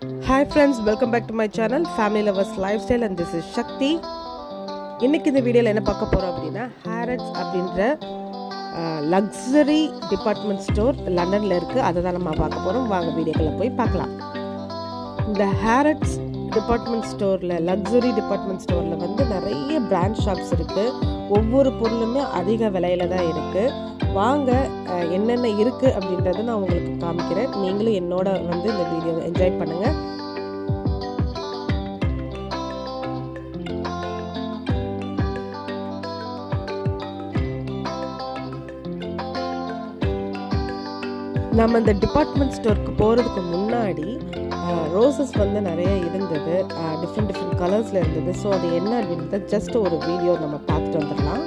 Hi friends, welcome back to my channel Family Lovers Lifestyle and this is Shakti. இன்னைக்கு இந்த வீடியோல என்ன பார்க்க போறோம் அப்படினா Harrods அப்படிங்கற லக்ஸரி டிபார்ட்மெண்ட் ஸ்டோர் லண்டன்ல இருக்கு. அதை தான் நம்ம பார்க்க போறோம். வாங்க வீடியோக்குள்ள போய் பார்க்கலாம். இந்த Harrods டிபார்ட்மெண்ட் ஸ்டோர்ல லக்ஸரி டிபார்ட்மெண்ட் ஸ்டோர்ல வந்து நிறைய பிராண்ட் ஷாப்ஸ் இருக்கு. ஒவ்வொரு பொருளுமே அதிக விலையில தான் இருக்கு. வாங்க என்னென்ன இருக்கு அப்படின்றத நான் உங்களுக்கு காமிக்கிறேன். நீங்களும் என்னோட வந்து இந்த வீடியோவை என்ஜாய் பண்ணுங்க. நம்ம இந்த டிபார்ட்மெண்ட் ஸ்டோருக்கு போகிறதுக்கு முன்னாடி ரோசஸ் வந்து நிறைய இருந்தது, டிஃப்ரெண்ட் கலர்ஸில் இருந்தது. ஸோ அது என்ன அப்படின்றத ஜஸ்ட் ஒரு வீடியோ நம்ம பார்த்துட்டு வந்துடலாம்.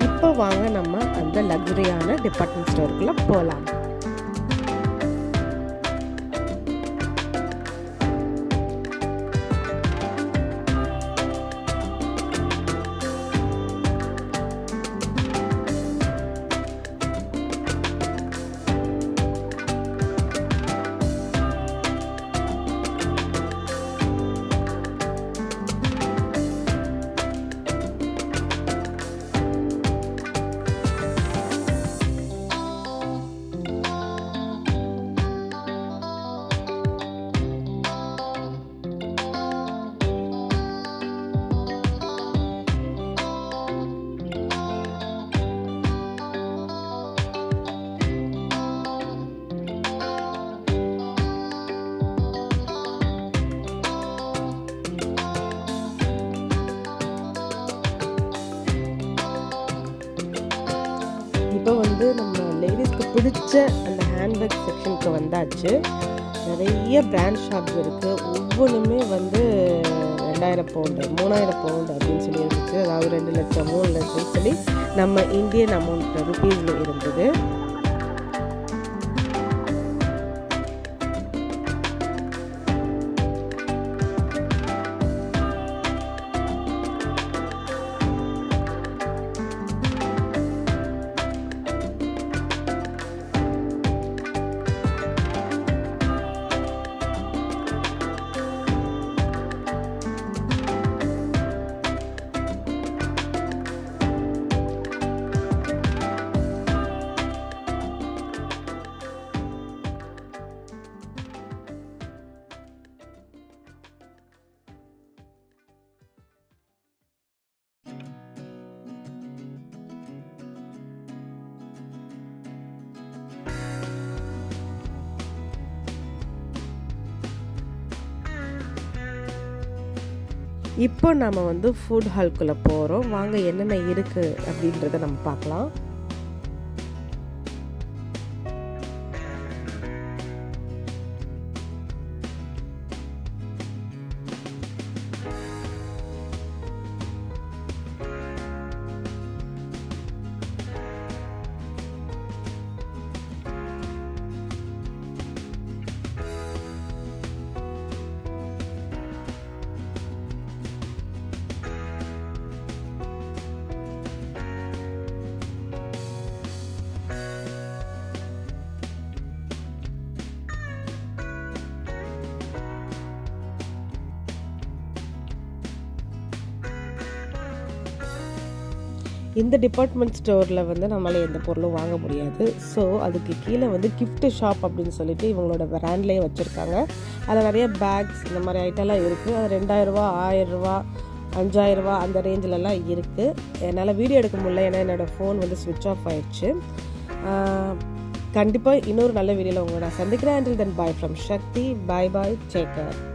இப்போ வாங்க நம்ம அந்த லக்ஸரியான டிபார்ட்மெண்ட் ஸ்டோருக்குள்ள போகலாம். இப்போ வந்து நம்ம லேடிஸ்க்கு பிடிச்ச அந்த ஹேண்ட்பேக் செக்ஷனுக்கு வந்தாச்சு. நிறைய பிராண்ட் ஷாப்ஸ் இருக்குது. ஒவ்வொன்றுமே வந்து 2000 பவுண்டு 3000 பவுண்டு அப்படின்னு சொல்லி இருந்துச்சு. அதாவது 2 லட்சம் 3 லட்சம் சொல்லி நம்ம இந்தியன் அமௌண்ட் ருபீஸில் இருந்தது. இப்போ நம்ம வந்து ஃபுட் ஹால்குள்ளே போகிறோம். வாங்க என்னென்ன இருக்குது அப்படின்றத நம்ம பார்க்கலாம். இந்த டிபார்ட்மெண்ட் ஸ்டோரில் வந்து நம்மளால் எந்த பொருளும் வாங்க முடியாது. ஸோ அதுக்கு கீழே வந்து கிஃப்ட் ஷாப் அப்படின்னு சொல்லிட்டு இவங்களோட பிராண்ட்லேயே வச்சுருக்காங்க. அதில் நிறைய பேக்ஸ் இந்த மாதிரி ஐட்டம்லாம் இருக்குது. அது 2000 ரூபா 1000 ரூபா 5000 ரூபா அந்த ரேஞ்சிலலாம் இருக்குது. என்னால் வீடியோ எடுக்க முடியல, ஏன்னா என்னோடய ஃபோன் வந்து ஸ்விட்ச் ஆஃப் ஆயிடுச்சு. கண்டிப்பாக இன்னொரு நல்ல வீடியோவில் உங்களை நான் சந்திக்கிறேன். Until then, bye from Shakti. Bye bye. Take care.